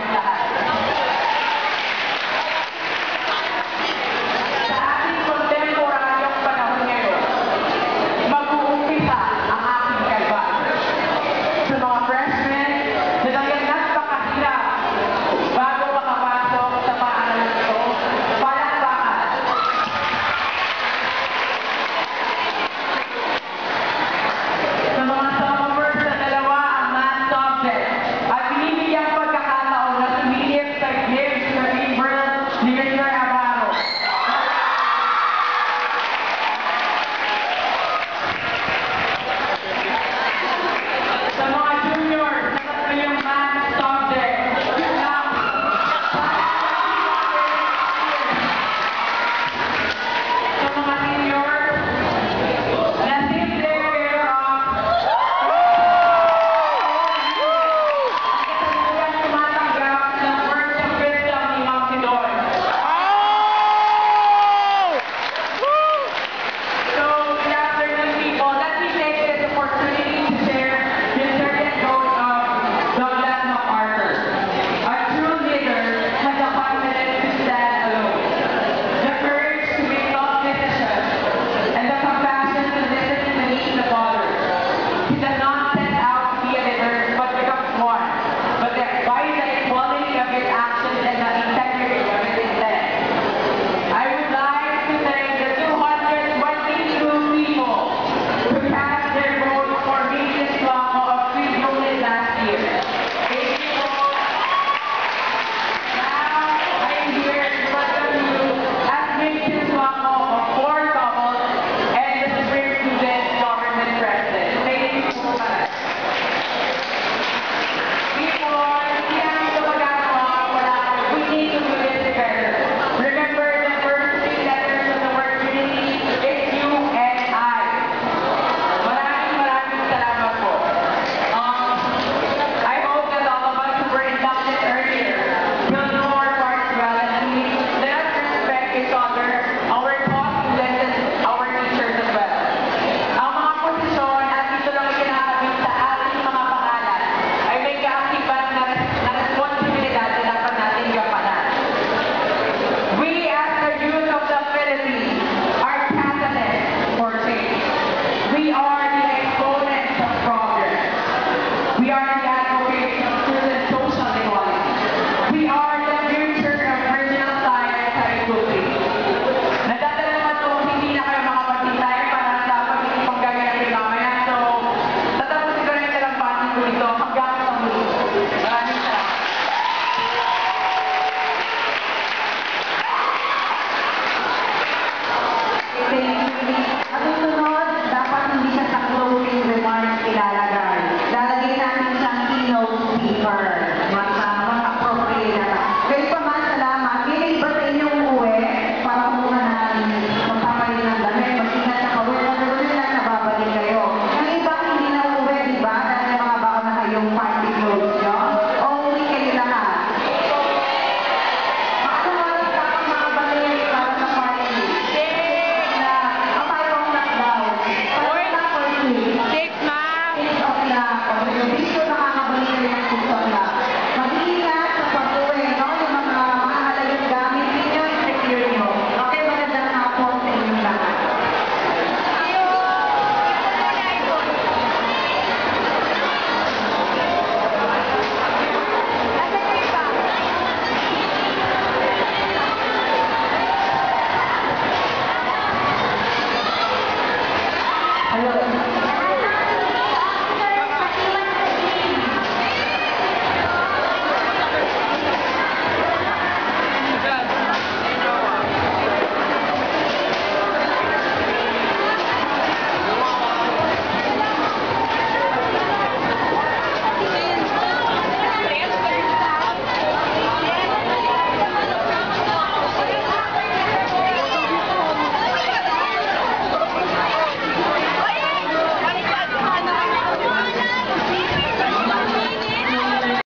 kayong lahat. Sa ating kontemporaryong panahon ngayon, mag-uumpisa ang ating kalban. Sa mga freshmen na talagang napakahirap bago makapasok sa paaralan ito, palakpakan. Sa mga sophomores na dalawa ang math subject at binibigyang pagkakataon na sumilip sa glimpse ng April ni Mr. Avaro. Sa mga juniors na kanilang math subject, yun lang. Sa mga seniors, na simple pero kasalukuyan tumatanggap ng words of wisdom ni Ma'am Tidor. So, good afternoon, people. Let me take this opportunity to share the certain quote of Douglas MacArthur. A true leader has the confidence to stand alone, the courage to make tough decisions, and the compassion to listen to the needs of others. He does not set out to be a leader, but becomes one, but by the equality of his actions and the integrity of